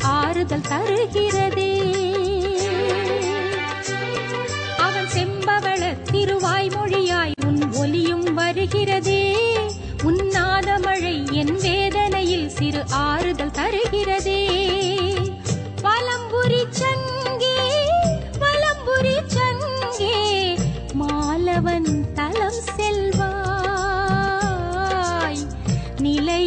ஆறுதல் தருகிறதே. அவன் செம்பவள திருவாய்மொழியாய் உன் ஒலியும் வருகிறதே. உன்னாத மழை என் வேதனையில் சிறு ஆறுதல் தருகிறதே.